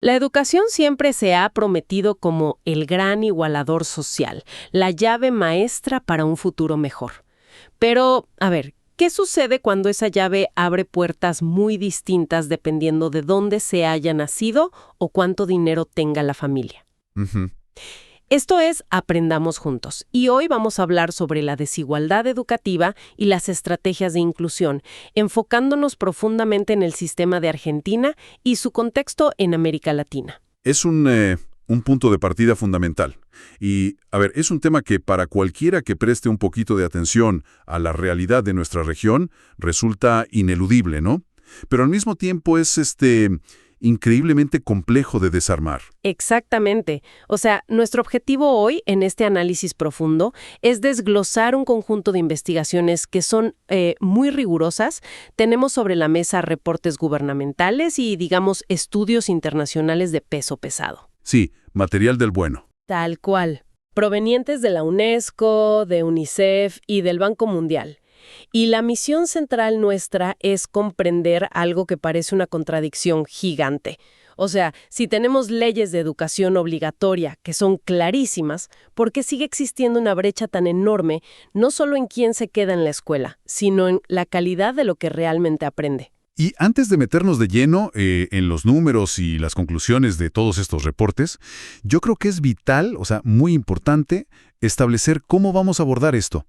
La educación siempre se ha prometido como el gran igualador social, la llave maestra para un futuro mejor. Pero, a ver, ¿qué sucede cuando esa llave abre puertas muy distintas dependiendo de dónde se haya nacido o cuánto dinero tenga la familia? Ujú. Esto es Aprendamos Juntos, y hoy vamos a hablar sobre la desigualdad educativa y las estrategias de inclusión, enfocándonos profundamente en el sistema de Argentina y su contexto en América Latina. Es un punto de partida fundamental. Y, a ver, es un tema que para cualquiera que preste un poquito de atención a la realidad de nuestra región resulta ineludible, ¿no? Pero al mismo tiempo es increíblemente complejo de desarmar. Exactamente. O sea, nuestro objetivo hoy en este análisis profundo es desglosar un conjunto de investigaciones que son muy rigurosas. Tenemos sobre la mesa reportes gubernamentales y, digamos, estudios internacionales de peso pesado. Sí, material del bueno. Tal cual. Provenientes de la UNESCO, de UNICEF y del Banco Mundial. Y la misión central nuestra es comprender algo que parece una contradicción gigante. O sea, si tenemos leyes de educación obligatoria que son clarísimas, ¿por qué sigue existiendo una brecha tan enorme, no solo en quién se queda en la escuela, sino en la calidad de lo que realmente aprende? Y antes de meternos de lleno en los números y las conclusiones de todos estos reportes, yo creo que es vital, o sea, muy importante, establecer cómo vamos a abordar esto.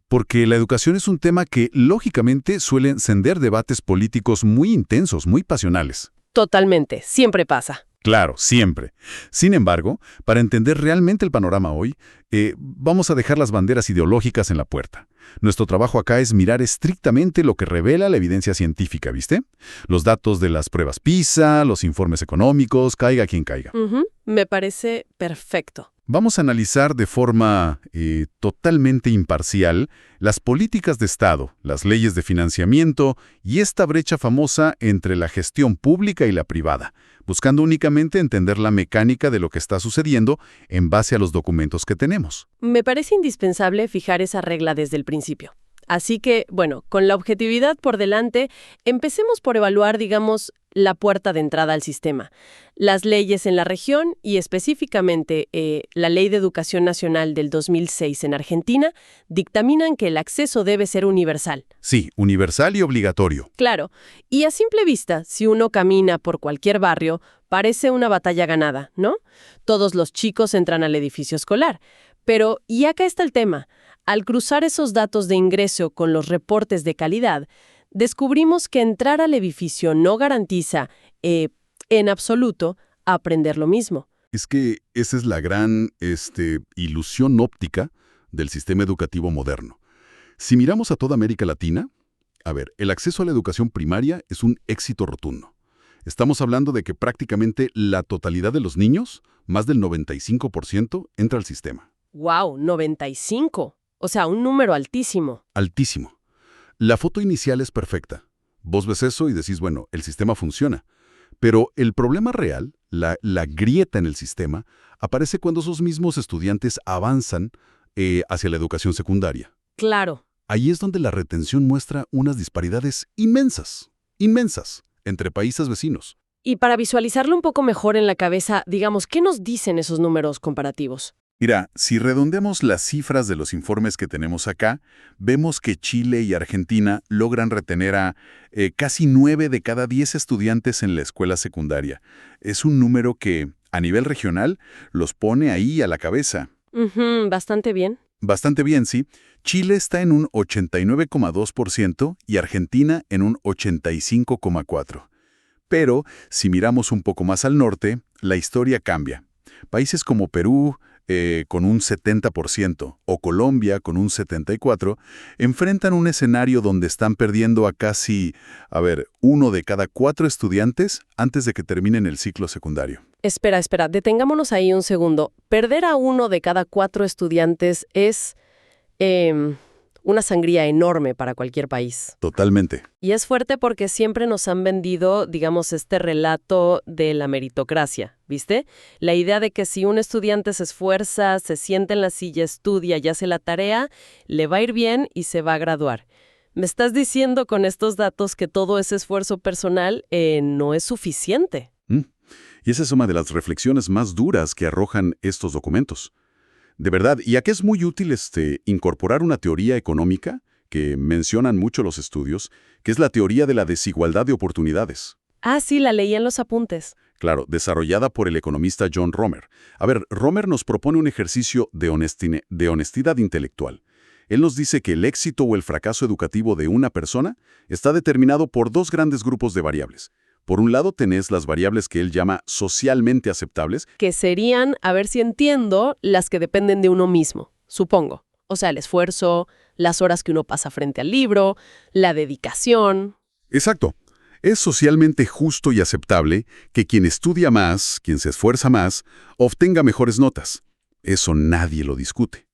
Porque la educación es un tema que, lógicamente, suele encender debates políticos muy intensos, muy pasionales. Totalmente, siempre pasa. Claro, siempre. Sin embargo, para entender realmente el panorama hoy, vamos a dejar las banderas ideológicas en la puerta. Nuestro trabajo acá es mirar estrictamente lo que revela la evidencia científica, ¿viste? Los datos de las pruebas PISA, los informes económicos, caiga quien caiga. Me parece perfecto. Vamos a analizar de forma totalmente imparcial las políticas de Estado, las leyes de financiamiento y esta brecha famosa entre la gestión pública y la privada, buscando únicamente entender la mecánica de lo que está sucediendo en base a los documentos que tenemos. Me parece indispensable fijar esa regla desde el principio. Así que, bueno, con la objetividad por delante, empecemos por evaluar, digamos, la puerta de entrada al sistema. Las leyes en la región y específicamente la Ley de Educación Nacional del 2006 en Argentina dictaminan que el acceso debe ser universal. Sí, universal y obligatorio. Claro, y a simple vista, si uno camina por cualquier barrio, parece una batalla ganada, ¿no? Todos los chicos entran al edificio escolar. Pero, y acá está el tema. Al cruzar esos datos de ingreso con los reportes de calidad, descubrimos que entrar al edificio no garantiza, en absoluto, aprender lo mismo. Es que esa es la gran ilusión óptica del sistema educativo moderno. Si miramos a toda América Latina, a ver, el acceso a la educación primaria es un éxito rotundo. Estamos hablando de que prácticamente la totalidad de los niños, más del 95%, entra al sistema. ¡Wow! 95. O sea, un número altísimo. Altísimo. La foto inicial es perfecta. Vos ves eso y decís, bueno, el sistema funciona. Pero el problema real, la grieta en el sistema, aparece cuando esos mismos estudiantes avanzan hacia la educación secundaria. Claro. Ahí es donde la retención muestra unas disparidades inmensas, entre países vecinos. Y para visualizarlo un poco mejor en la cabeza, digamos, ¿qué nos dicen esos números comparativos? Mira, si redondeamos las cifras de los informes que tenemos acá, vemos que Chile y Argentina logran retener a casi 9 de cada 10 estudiantes en la escuela secundaria. Es un número que, a nivel regional, los pone ahí a la cabeza. Bastante bien. Bastante bien, sí. Chile está en un 89,2% y Argentina en un 85,4%. Pero, si miramos un poco más al norte, la historia cambia. Países como Perú, con un 70%, o Colombia, con un 74%, enfrentan un escenario donde están perdiendo a casi, 1 de cada 4 estudiantes antes de que terminen el ciclo secundario. Espera, detengámonos ahí un segundo. Perder a 1 de cada 4 estudiantes es una sangría enorme para cualquier país. Totalmente. Y es fuerte porque siempre nos han vendido, digamos, este relato de la meritocracia, ¿viste? La idea de que si un estudiante se esfuerza, se sienta en la silla, estudia y hace la tarea, le va a ir bien y se va a graduar. ¿Me estás diciendo con estos datos que todo ese esfuerzo personal no es suficiente? Y esa es una de las reflexiones más duras que arrojan estos documentos. De verdad, y aquí es muy útil incorporar una teoría económica que mencionan mucho los estudios, que es la teoría de la desigualdad de oportunidades. Ah, sí, la leí en los apuntes. Claro, desarrollada por el economista John Romer. A ver, Romer nos propone un ejercicio de honestidad intelectual. Él nos dice que el éxito o el fracaso educativo de una persona está determinado por dos grandes grupos de variables. Por un lado tenés las variables que él llama socialmente aceptables. Que serían, a ver si entiendo, las que dependen de uno mismo, supongo. O sea, el esfuerzo, las horas que uno pasa frente al libro, la dedicación. Exacto. Es socialmente justo y aceptable que quien estudia más, quien se esfuerza más, obtenga mejores notas. Eso nadie lo discute.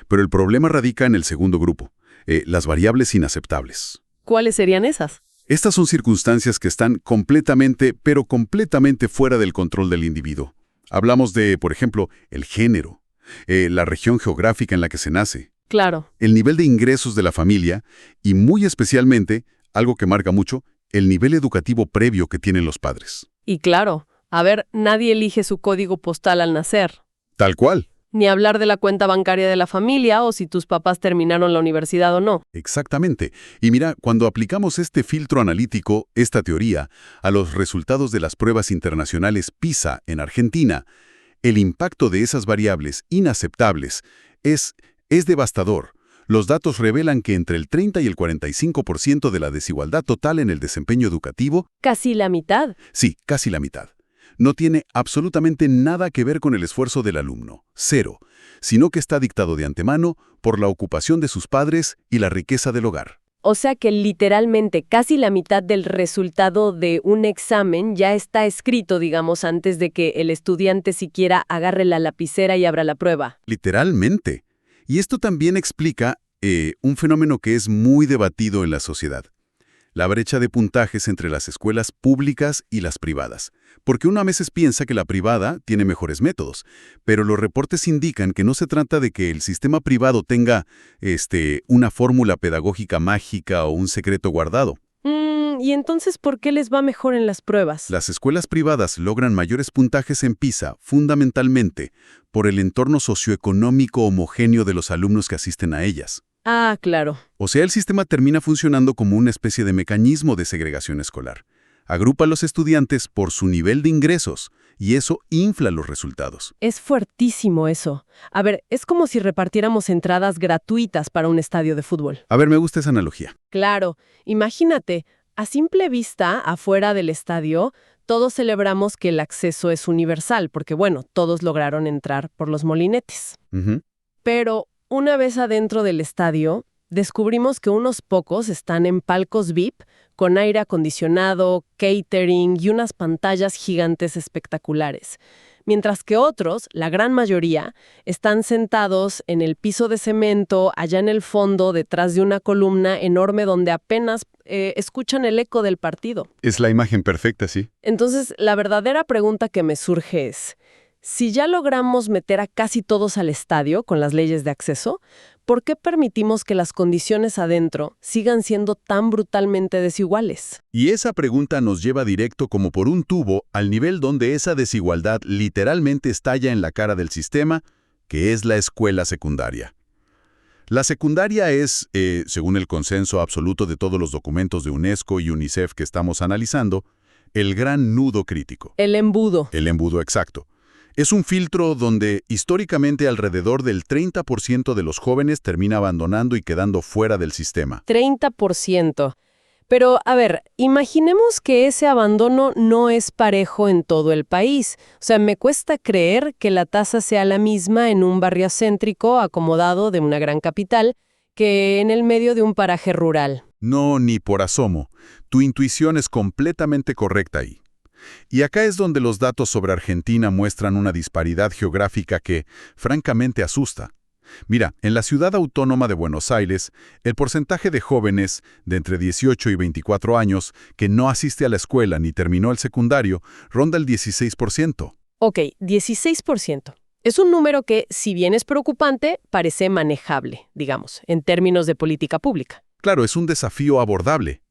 Pero el problema radica en el segundo grupo, las variables inaceptables. ¿Cuáles serían esas? Estas son circunstancias que están completamente, pero completamente fuera del control del individuo. Hablamos de, por ejemplo, el género, la región geográfica en la que se nace, Claro. el nivel de ingresos de la familia y, muy especialmente, algo que marca mucho, el nivel educativo previo que tienen los padres. Y claro, a ver, nadie elige su código postal al nacer. Tal cual. Ni hablar de la cuenta bancaria de la familia o si tus papás terminaron la universidad o no. Exactamente. Y mira, cuando aplicamos este filtro analítico, esta teoría, a los resultados de las pruebas internacionales PISA en Argentina, el impacto de esas variables inaceptables es devastador. Los datos revelan que entre el 30 y el 45% de la desigualdad total en el desempeño educativo, Casi la mitad. sí, casi la mitad, no tiene absolutamente nada que ver con el esfuerzo del alumno, cero, sino que está dictado de antemano por la ocupación de sus padres y la riqueza del hogar. O sea que literalmente casi la mitad del resultado de un examen ya está escrito, digamos, antes de que el estudiante siquiera agarre la lapicera y abra la prueba. Literalmente. Y esto también explica un fenómeno que es muy debatido en la sociedad. La brecha de puntajes entre las escuelas públicas y las privadas. Porque uno a veces piensa que la privada tiene mejores métodos, pero los reportes indican que no se trata de que el sistema privado tenga una fórmula pedagógica mágica o un secreto guardado. ¿Y entonces por qué les va mejor en las pruebas? Las escuelas privadas logran mayores puntajes en PISA fundamentalmente por el entorno socioeconómico homogéneo de los alumnos que asisten a ellas. Ah, claro. O sea, el sistema termina funcionando como una especie de mecanismo de segregación escolar. Agrupa a los estudiantes por su nivel de ingresos, y eso infla los resultados. Es fuertísimo eso. A ver, es como si repartiéramos entradas gratuitas para un estadio de fútbol. A ver, me gusta esa analogía. Claro, imagínate, a simple vista, afuera del estadio, todos celebramos que el acceso es universal, porque bueno, todos lograron entrar por los molinetes. Ujú. Pero una vez adentro del estadio, descubrimos que unos pocos están en palcos VIP con aire acondicionado, catering y unas pantallas gigantes espectaculares, mientras que otros, la gran mayoría, están sentados en el piso de cemento, allá en el fondo, detrás de una columna enorme donde apenas escuchan el eco del partido. Es la imagen perfecta, sí. Entonces, la verdadera pregunta que me surge es, si ya logramos meter a casi todos al estadio con las leyes de acceso, ¿por qué permitimos que las condiciones adentro sigan siendo tan brutalmente desiguales? Y esa pregunta nos lleva directo como por un tubo al nivel donde esa desigualdad literalmente estalla en la cara del sistema, que es la escuela secundaria. La secundaria es, según el consenso absoluto de todos los documentos de UNESCO y UNICEF que estamos analizando, el gran nudo crítico. El embudo. El embudo exacto. Es un filtro donde históricamente alrededor del 30% de los jóvenes termina abandonando y quedando fuera del sistema. 30%. Pero, a ver, imaginemos que ese abandono no es parejo en todo el país. O sea, me cuesta creer que la tasa sea la misma en un barrio céntrico acomodado de una gran capital que en el medio de un paraje rural. No, ni por asomo. Tu intuición es completamente correcta ahí. Y acá es donde los datos sobre Argentina muestran una disparidad geográfica que, francamente, asusta. Mira, en la ciudad autónoma de Buenos Aires, el porcentaje de jóvenes de entre 18 y 24 años que no asiste a la escuela ni terminó el secundario ronda el 16%. Ok, 16%. Es un número que, si bien es preocupante, parece manejable, digamos, en términos de política pública. Claro, es un desafío abordable.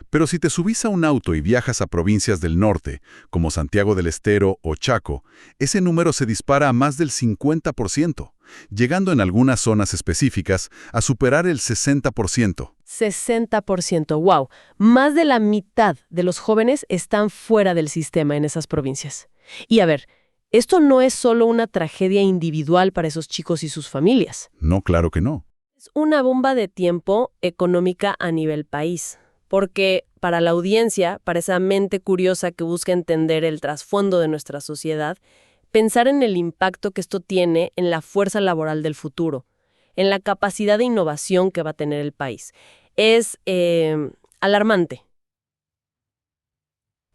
Pero si te subís a un auto y viajas a provincias del norte, como Santiago del Estero o Chaco, ese número se dispara a más del 50%, llegando en algunas zonas específicas a superar el 60%. 60%, wow. Más de la mitad de los jóvenes están fuera del sistema en esas provincias. Y a ver, esto no es solo una tragedia individual para esos chicos y sus familias. No, claro que no. Es una bomba de tiempo económica a nivel país. Porque para la audiencia, para esa mente curiosa que busca entender el trasfondo de nuestra sociedad, pensar en el impacto que esto tiene en la fuerza laboral del futuro, en la capacidad de innovación que va a tener el país, es alarmante.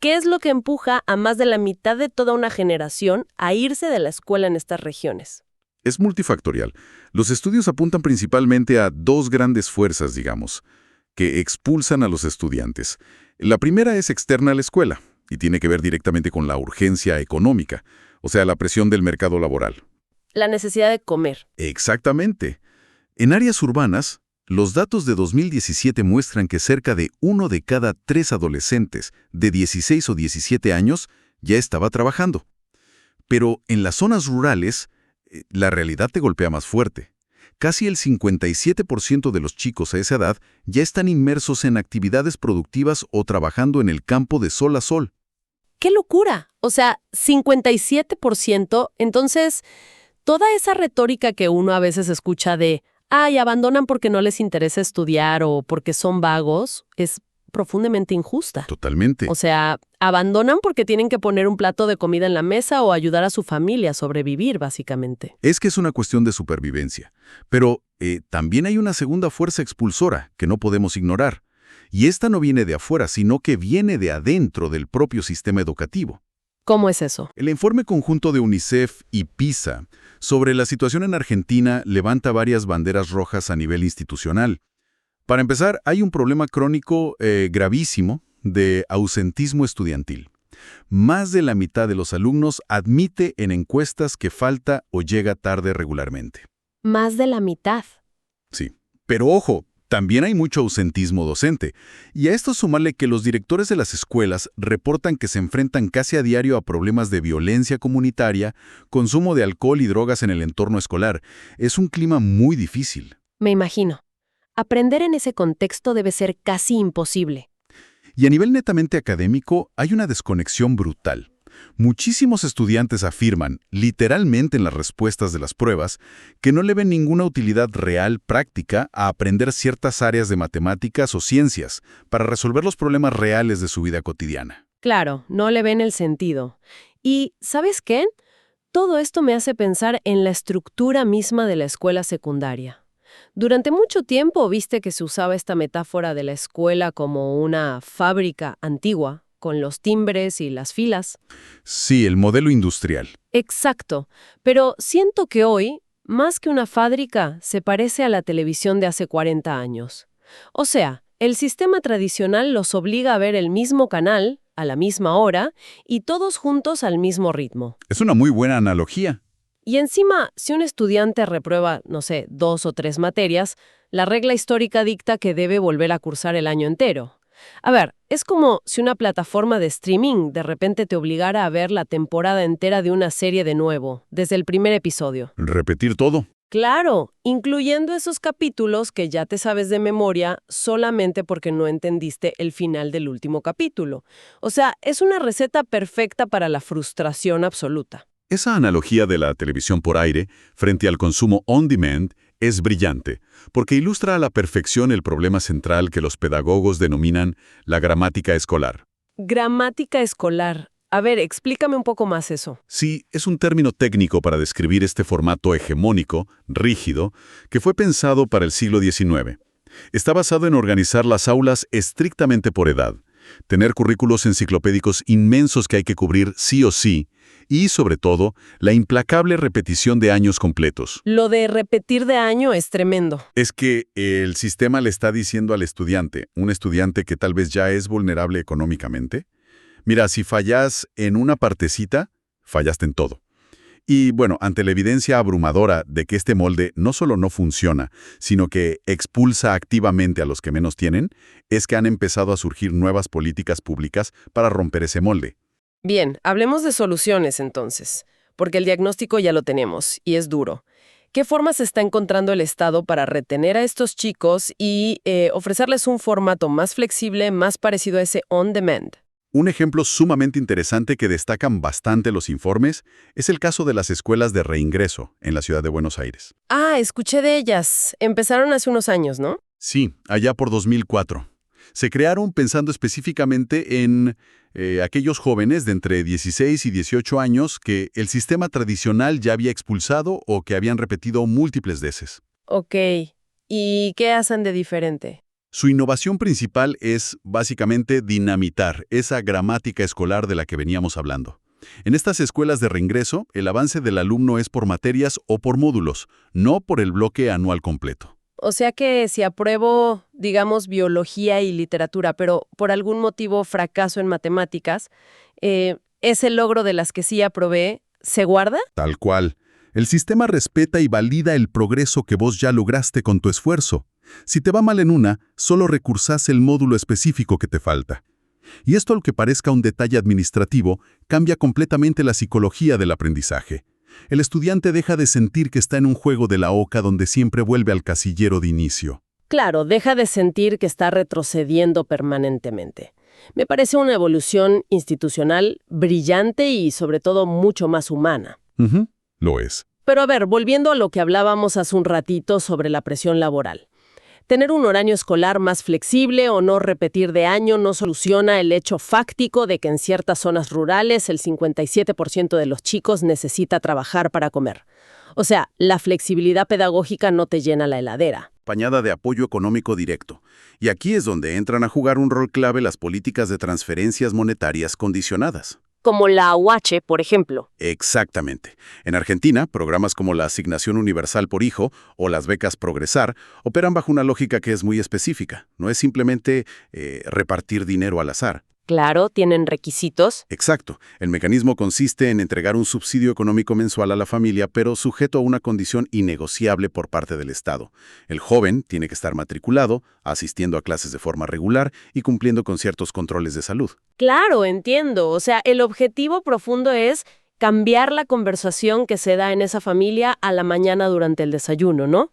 ¿Qué es lo que empuja a más de la mitad de toda una generación a irse de la escuela en estas regiones? Es multifactorial. Los estudios apuntan principalmente a dos grandes fuerzas, digamos, que expulsan a los estudiantes. La primera es externa a la escuela y tiene que ver directamente con la urgencia económica, o sea, la presión del mercado laboral. La necesidad de comer. Exactamente. En áreas urbanas, los datos de 2017 muestran que cerca de 1 de cada 3 adolescentes de 16 o 17 años ya estaba trabajando. Pero en las zonas rurales, la realidad te golpea más fuerte. Casi el 57% de los chicos a esa edad ya están inmersos en actividades productivas o trabajando en el campo de sol a sol. ¡Qué locura! O sea, 57%. Entonces, toda esa retórica que uno a veces escucha de «ay, abandonan porque no les interesa estudiar o porque son vagos», es profundamente injusta. Totalmente. O sea, abandonan porque tienen que poner un plato de comida en la mesa o ayudar a su familia a sobrevivir, básicamente. Es que es una cuestión de supervivencia. Pero también hay una segunda fuerza expulsora que no podemos ignorar. Y esta no viene de afuera, sino que viene de adentro del propio sistema educativo. ¿Cómo es eso? El informe conjunto de UNICEF y PISA sobre la situación en Argentina levanta varias banderas rojas a nivel institucional. Para empezar, hay un problema crónico gravísimo de ausentismo estudiantil. Más de la mitad de los alumnos admite en encuestas que falta o llega tarde regularmente. Más de la mitad. Sí, pero ojo, también hay mucho ausentismo docente. Y a esto sumarle que los directores de las escuelas reportan que se enfrentan casi a diario a problemas de violencia comunitaria, consumo de alcohol y drogas en el entorno escolar. Es un clima muy difícil. Me imagino. Aprender en ese contexto debe ser casi imposible. Y a nivel netamente académico, hay una desconexión brutal. Muchísimos estudiantes afirman, literalmente en las respuestas de las pruebas, que no le ven ninguna utilidad real, práctica, a aprender ciertas áreas de matemáticas o ciencias para resolver los problemas reales de su vida cotidiana. Claro, no le ven el sentido. Y, ¿sabes qué? Todo esto me hace pensar en la estructura misma de la escuela secundaria. Durante mucho tiempo viste que se usaba esta metáfora de la escuela como una fábrica antigua, con los timbres y las filas. Sí, el modelo industrial. Exacto, pero siento que hoy, más que una fábrica, se parece a la televisión de hace 40 años. O sea, el sistema tradicional los obliga a ver el mismo canal, a la misma hora, y todos juntos al mismo ritmo. Es una muy buena analogía. Y encima, si un estudiante reprueba, no sé, 2 o 3 materias, la regla histórica dicta que debe volver a cursar el año entero. A ver, es como si una plataforma de streaming de repente te obligara a ver la temporada entera de una serie de nuevo, desde el primer episodio. Repetir todo. Claro, incluyendo esos capítulos que ya te sabes de memoria solamente porque no entendiste el final del último capítulo. O sea, es una receta perfecta para la frustración absoluta. Esa analogía de la televisión por aire frente al consumo on demand es brillante, porque ilustra a la perfección el problema central que los pedagogos denominan la gramática escolar. Gramática escolar. A ver, explícame un poco más eso. Sí, es un término técnico para describir este formato hegemónico, rígido, que fue pensado para el siglo XIX. Está basado en organizar las aulas estrictamente por edad, tener currículos enciclopédicos inmensos que hay que cubrir sí o sí, y, sobre todo, la implacable repetición de años completos. Lo de repetir de año es tremendo. Es que el sistema le está diciendo al estudiante, un estudiante que tal vez ya es vulnerable económicamente, mira, si fallas en una partecita, fallaste en todo. Y bueno, ante la evidencia abrumadora de que este molde no solo no funciona, sino que expulsa activamente a los que menos tienen, es que han empezado a surgir nuevas políticas públicas para romper ese molde. Bien, hablemos de soluciones entonces, porque el diagnóstico ya lo tenemos y es duro. ¿Qué formas está encontrando el Estado para retener a estos chicos y ofrecerles un formato más flexible, más parecido a ese on-demand? Un ejemplo sumamente interesante que destacan bastante los informes es el caso de las escuelas de reingreso en la ciudad de Buenos Aires. Ah, escuché de ellas. Empezaron hace unos años, ¿no? Sí, allá por 2004. Se crearon pensando específicamente en aquellos jóvenes de entre 16 y 18 años que el sistema tradicional ya había expulsado o que habían repetido múltiples veces. Ok. ¿Y qué hacen de diferente? Su innovación principal es, básicamente, dinamitar esa gramática escolar de la que veníamos hablando. En estas escuelas de reingreso, el avance del alumno es por materias o por módulos, no por el bloque anual completo. O sea que si apruebo, digamos, biología y literatura, pero por algún motivo fracaso en matemáticas, ese logro de las que sí aprobé, ¿se guarda? Tal cual. El sistema respeta y valida el progreso que vos ya lograste con tu esfuerzo. Si te va mal en una, solo recursás el módulo específico que te falta. Y esto, aunque parezca un detalle administrativo, cambia completamente la psicología del aprendizaje. El estudiante deja de sentir que está en un juego de la oca donde siempre vuelve al casillero de inicio. Claro, deja de sentir que está retrocediendo permanentemente. Me parece una evolución institucional brillante y sobre todo mucho más humana. Lo es. Pero a ver, volviendo a lo que hablábamos hace un ratito sobre la presión laboral. Tener un horario escolar más flexible o no repetir de año no soluciona el hecho fáctico de que en ciertas zonas rurales el 57% de los chicos necesita trabajar para comer. O sea, la flexibilidad pedagógica no te llena la heladera. Acompañada de apoyo económico directo. Y aquí es donde entran a jugar un rol clave las políticas de transferencias monetarias condicionadas. Como la AUH, por ejemplo. Exactamente. En Argentina, programas como la Asignación Universal por Hijo o las becas Progresar operan bajo una lógica que es muy específica. No es simplemente repartir dinero al azar. Claro, tienen requisitos. Exacto. El mecanismo consiste en entregar un subsidio económico mensual a la familia, pero sujeto a una condición innegociable por parte del Estado. El joven tiene que estar matriculado, asistiendo a clases de forma regular y cumpliendo con ciertos controles de salud. Claro, entiendo. O sea, el objetivo profundo es cambiar la conversación que se da en esa familia a la mañana durante el desayuno, ¿no?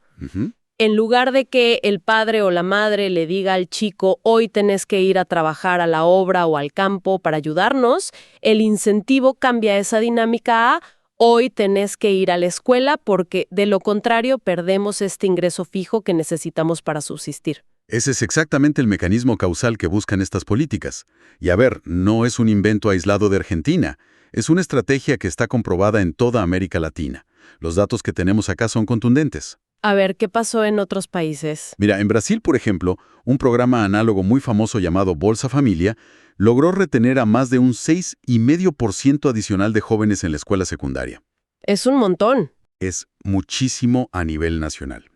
En lugar de que el padre o la madre le diga al chico, hoy tenés que ir a trabajar a la obra o al campo para ayudarnos, el incentivo cambia esa dinámica a, hoy tenés que ir a la escuela porque de lo contrario perdemos este ingreso fijo que necesitamos para subsistir. Ese es exactamente el mecanismo causal que buscan estas políticas. Y a ver, no es un invento aislado de Argentina, es una estrategia que está comprobada en toda América Latina. Los datos que tenemos acá son contundentes. A ver, ¿qué pasó en otros países? Mira, en Brasil, por ejemplo, un programa análogo muy famoso llamado Bolsa Familia logró retener a más de un 6,5% adicional de jóvenes en la escuela secundaria. Es un montón. Es muchísimo a nivel nacional.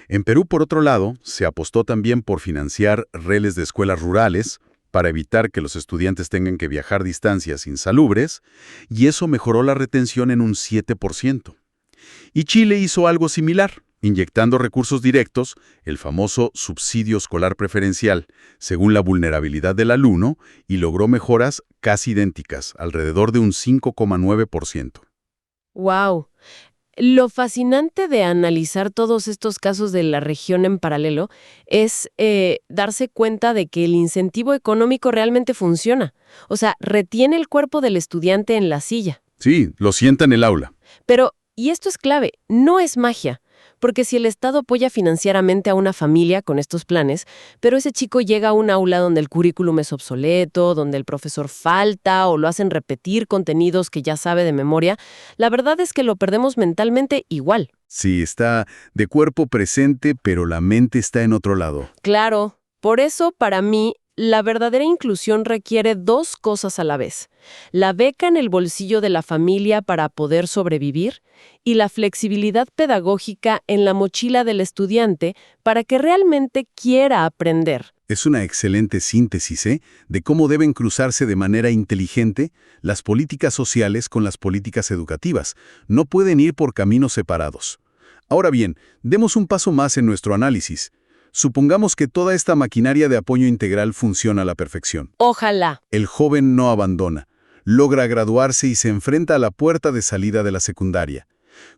En Perú, por otro lado, se apostó también por financiar redes de escuelas rurales para evitar que los estudiantes tengan que viajar distancias insalubres, y eso mejoró la retención en un 7%. Y Chile hizo algo similar, inyectando recursos directos, el famoso subsidio escolar preferencial, según la vulnerabilidad del alumno, y logró mejoras casi idénticas, alrededor de un 5,9%. ¡Wow! Lo fascinante de analizar todos estos casos de la región en paralelo es darse cuenta de que el incentivo económico realmente funciona. O sea, retiene el cuerpo del estudiante en la silla. Sí, lo sienta en el aula. Pero, y esto es clave, no es magia. Porque si el Estado apoya financieramente a una familia con estos planes, pero ese chico llega a un aula donde el currículum es obsoleto, donde el profesor falta o lo hacen repetir contenidos que ya sabe de memoria, la verdad es que lo perdemos mentalmente igual. Sí, está de cuerpo presente, pero la mente está en otro lado. Claro, por eso para mí la verdadera inclusión requiere dos cosas a la vez: la beca en el bolsillo de la familia para poder sobrevivir y la flexibilidad pedagógica en la mochila del estudiante para que realmente quiera aprender. Es una excelente síntesis, de cómo deben cruzarse de manera inteligente las políticas sociales con las políticas educativas. No pueden ir por caminos separados. Ahora bien, demos un paso más en nuestro análisis. Supongamos que toda esta maquinaria de apoyo integral funciona a la perfección. Ojalá. El joven no abandona, logra graduarse y se enfrenta a la puerta de salida de la secundaria.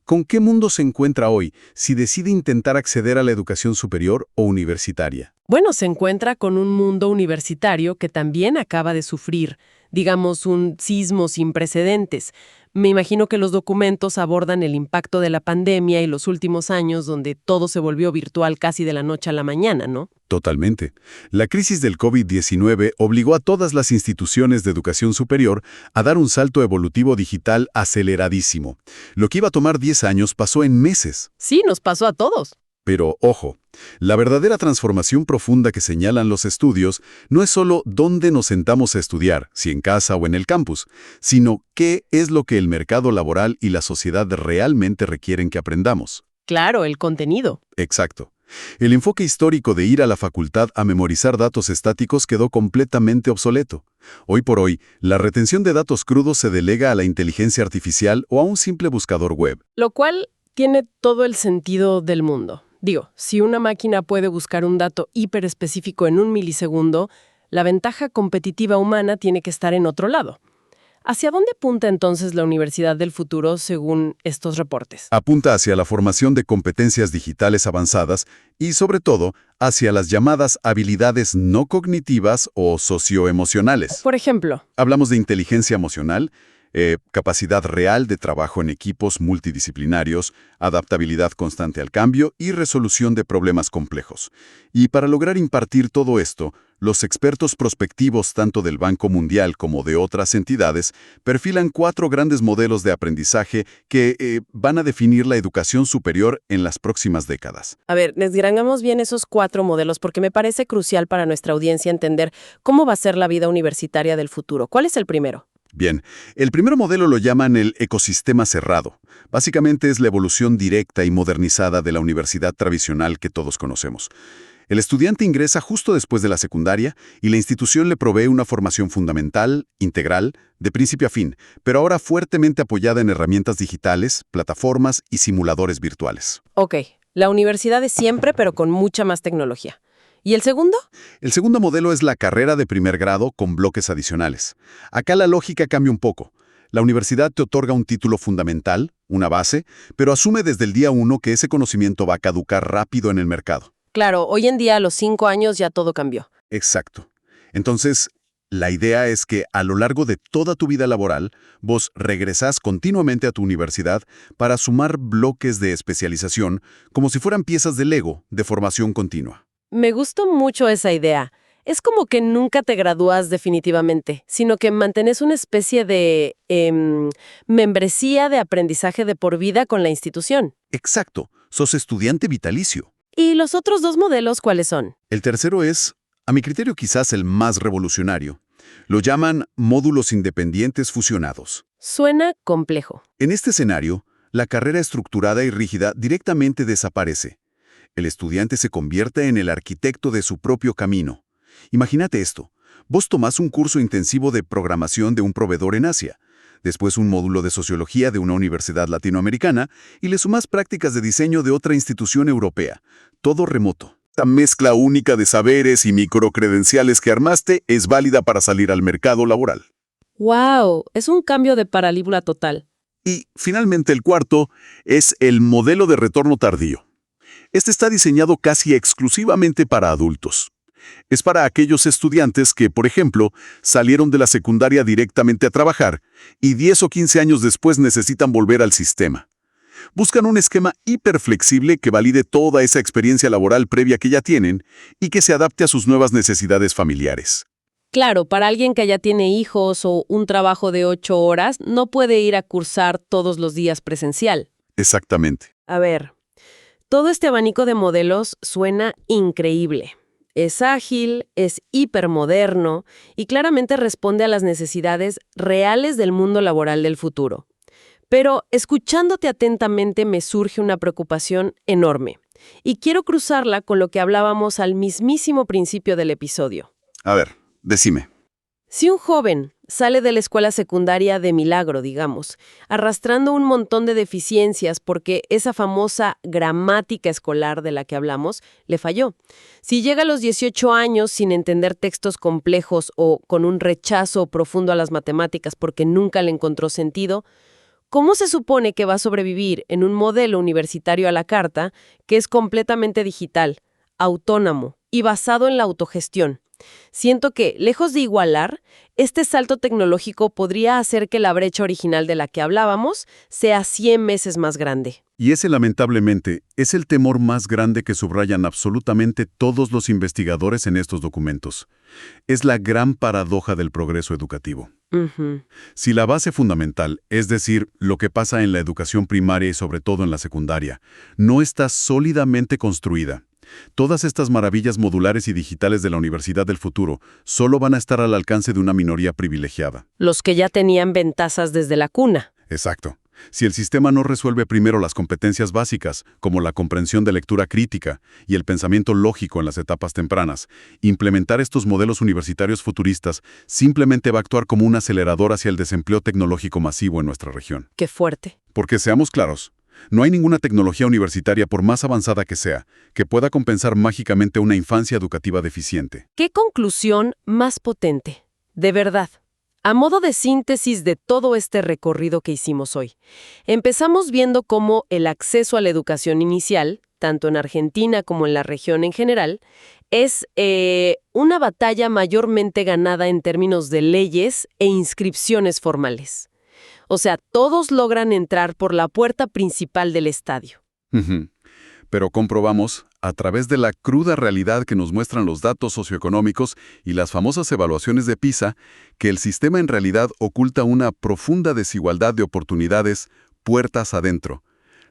¿Con qué mundo se encuentra hoy si decide intentar acceder a la educación superior o universitaria? Bueno, se encuentra con un mundo universitario que también acaba de sufrir, digamos, un sismo sin precedentes. Me imagino que los documentos abordan el impacto de la pandemia y los últimos años donde todo se volvió virtual casi de la noche a la mañana, ¿no? Totalmente. La crisis del COVID-19 obligó a todas las instituciones de educación superior a dar un salto evolutivo digital aceleradísimo. Lo que iba a tomar 10 años pasó en meses. Sí, nos pasó a todos. Pero, ojo, la verdadera transformación profunda que señalan los estudios no es solo dónde nos sentamos a estudiar, si en casa o en el campus, sino qué es lo que el mercado laboral y la sociedad realmente requieren que aprendamos. Claro, el contenido. Exacto. El enfoque histórico de ir a la facultad a memorizar datos estáticos quedó completamente obsoleto. Hoy por hoy, la retención de datos crudos se delega a la inteligencia artificial o a un simple buscador web. Lo cual tiene todo el sentido del mundo. Digo, si una máquina puede buscar un dato hiperespecífico en un milisegundo, la ventaja competitiva humana tiene que estar en otro lado. ¿Hacia dónde apunta entonces la universidad del futuro según estos reportes? Apunta hacia la formación de competencias digitales avanzadas y, sobre todo, hacia las llamadas habilidades no cognitivas o socioemocionales. Por ejemplo, Hablamos de inteligencia emocional, capacidad real de trabajo en equipos multidisciplinarios, adaptabilidad constante al cambio y resolución de problemas complejos. Y para lograr impartir todo esto, los expertos prospectivos tanto del Banco Mundial como de otras entidades perfilan 4 grandes modelos de aprendizaje que van a definir la educación superior en las próximas décadas. a ver, desgranamos bien esos 4 modelos porque me parece crucial para nuestra audiencia entender cómo va a ser la vida universitaria del futuro. ¿Cuál es el primero? Bien, el primer modelo lo llaman el ecosistema cerrado. Básicamente es la evolución directa y modernizada de la universidad tradicional que todos conocemos. El estudiante ingresa justo después de la secundaria y la institución le provee una formación fundamental, integral, de principio a fin, pero ahora fuertemente apoyada en herramientas digitales, plataformas y simuladores virtuales. Ok, la universidad es siempre, pero con mucha más tecnología. ¿Y el segundo? El segundo modelo es la carrera de primer grado con bloques adicionales. Acá la lógica cambia un poco. La universidad te otorga un título fundamental, una base, pero asume desde el día 1 que ese conocimiento va a caducar rápido en el mercado. Claro, hoy en día a los 5 años ya todo cambió. Exacto. Entonces, la idea es que a lo largo de toda tu vida laboral, vos regresás continuamente a tu universidad para sumar bloques de especialización como si fueran piezas de Lego de formación continua. Me gustó mucho esa idea. Es como que nunca te gradúas definitivamente, sino que mantienes una especie de membresía de aprendizaje de por vida con la institución. Exacto. Sos estudiante vitalicio. ¿Y los otros 2 modelos cuáles son? El tercero es, a mi criterio quizás el más revolucionario. Lo llaman módulos independientes fusionados. Suena complejo. En este escenario, la carrera estructurada y rígida directamente desaparece. El estudiante se convierte en el arquitecto de su propio camino. Imagínate esto. Vos tomás un curso intensivo de programación de un proveedor en Asia, después un módulo de sociología de una universidad latinoamericana y le sumás prácticas de diseño de otra institución europea. Todo remoto. Esta mezcla única de saberes y microcredenciales que armaste es válida para salir al mercado laboral. ¡Wow! Es un cambio de paradigma total. Y, finalmente, el cuarto es el modelo de retorno tardío. Este está diseñado casi exclusivamente para adultos. Es para aquellos estudiantes que, por ejemplo, salieron de la secundaria directamente a trabajar y 10 o 15 años después necesitan volver al sistema. Buscan un esquema hiperflexible que valide toda esa experiencia laboral previa que ya tienen y que se adapte a sus nuevas necesidades familiares. Claro, para alguien que ya tiene hijos o un trabajo de 8 horas, no puede ir a cursar todos los días presencial. Exactamente. A ver, todo este abanico de modelos suena increíble. Es ágil, es hipermoderno y claramente responde a las necesidades reales del mundo laboral del futuro. Pero escuchándote atentamente me surge una preocupación enorme. Y quiero cruzarla con lo que hablábamos al mismísimo principio del episodio. A ver, decime. Si un joven sale de la escuela secundaria de milagro, digamos, arrastrando un montón de deficiencias porque esa famosa gramática escolar de la que hablamos le falló. Si llega a los 18 años sin entender textos complejos o con un rechazo profundo a las matemáticas porque nunca le encontró sentido, ¿cómo se supone que va a sobrevivir en un modelo universitario a la carta que es completamente digital, autónomo y basado en la autogestión? Siento que, lejos de igualar, este salto tecnológico podría hacer que la brecha original de la que hablábamos sea 100 veces más grande. Y ese, lamentablemente, es el temor más grande que subrayan absolutamente todos los investigadores en estos documentos. Es la gran paradoja del progreso educativo. Si la base fundamental, es decir, lo que pasa en la educación primaria y sobre todo en la secundaria, no está sólidamente construida, todas estas maravillas modulares y digitales de la universidad del futuro solo van a estar al alcance de una minoría privilegiada. Los que ya tenían ventajas desde la cuna. Exacto. Si el sistema no resuelve primero las competencias básicas, como la comprensión de lectura crítica y el pensamiento lógico en las etapas tempranas, implementar estos modelos universitarios futuristas simplemente va a actuar como un acelerador hacia el desempleo tecnológico masivo en nuestra región. ¡Qué fuerte! Porque seamos claros, no hay ninguna tecnología universitaria, por más avanzada que sea, que pueda compensar mágicamente una infancia educativa deficiente. ¡Qué conclusión más potente! De verdad. A modo de síntesis de todo este recorrido que hicimos hoy, empezamos viendo cómo el acceso a la educación inicial, tanto en Argentina como en la región en general, es una batalla mayormente ganada en términos de leyes e inscripciones formales. O sea, todos logran entrar por la puerta principal del estadio. Pero comprobamos, a través de la cruda realidad que nos muestran los datos socioeconómicos y las famosas evaluaciones de PISA, que el sistema en realidad oculta una profunda desigualdad de oportunidades puertas adentro.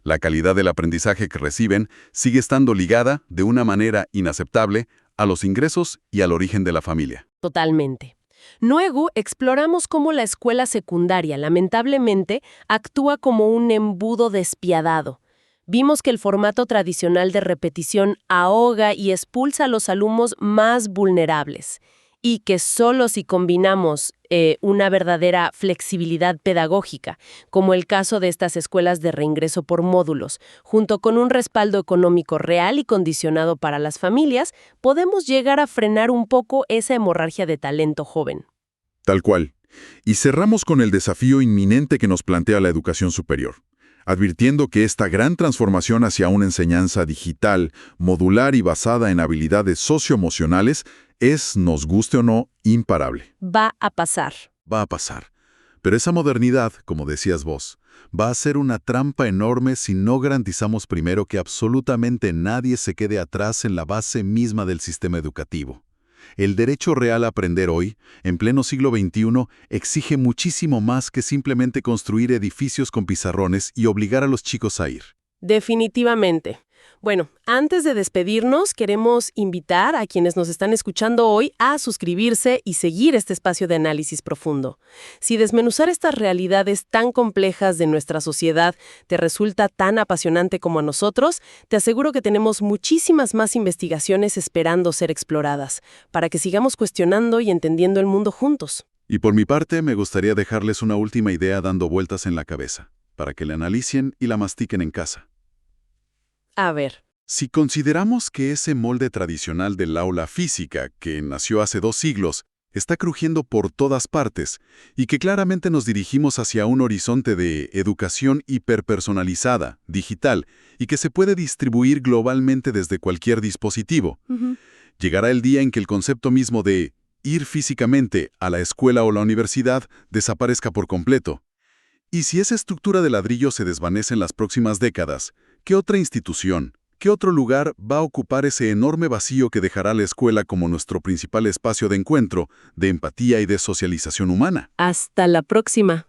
La calidad del aprendizaje que reciben sigue estando ligada, de una manera inaceptable, a los ingresos y al origen de la familia. Totalmente. Luego exploramos cómo la escuela secundaria, lamentablemente, actúa como un embudo despiadado. Vimos que el formato tradicional de repetición ahoga y expulsa a los alumnos más vulnerables y que solo si combinamos una verdadera flexibilidad pedagógica, como el caso de estas escuelas de reingreso por módulos, junto con un respaldo económico real y condicionado para las familias, podemos llegar a frenar un poco esa hemorragia de talento joven. Tal cual. Y cerramos con el desafío inminente que nos plantea la educación superior, advirtiendo que esta gran transformación hacia una enseñanza digital, modular y basada en habilidades socioemocionales es, nos guste o no, imparable. Va a pasar. Va a pasar. Pero esa modernidad, como decías vos, va a ser una trampa enorme si no garantizamos primero que absolutamente nadie se quede atrás en la base misma del sistema educativo. El derecho real a aprender hoy, en pleno siglo XXI, exige muchísimo más que simplemente construir edificios con pizarrones y obligar a los chicos a ir. Definitivamente. Bueno, antes de despedirnos, queremos invitar a quienes nos están escuchando hoy a suscribirse y seguir este espacio de análisis profundo. Si desmenuzar estas realidades tan complejas de nuestra sociedad te resulta tan apasionante como a nosotros, te aseguro que tenemos muchísimas más investigaciones esperando ser exploradas, para que sigamos cuestionando y entendiendo el mundo juntos. Y por mi parte, me gustaría dejarles una última idea dando vueltas en la cabeza, para que la analicen y la mastiquen en casa. A ver. Si consideramos que ese molde tradicional del aula física, que nació hace 2 siglos, está crujiendo por todas partes y que claramente nos dirigimos hacia un horizonte de educación hiperpersonalizada, digital, y que se puede distribuir globalmente desde cualquier dispositivo, llegará el día en que el concepto mismo de ir físicamente a la escuela o la universidad desaparezca por completo. Y si esa estructura de ladrillo se desvanece en las próximas décadas, ¿qué otra institución, qué otro lugar va a ocupar ese enorme vacío que dejará la escuela como nuestro principal espacio de encuentro, de empatía y de socialización humana? Hasta la próxima.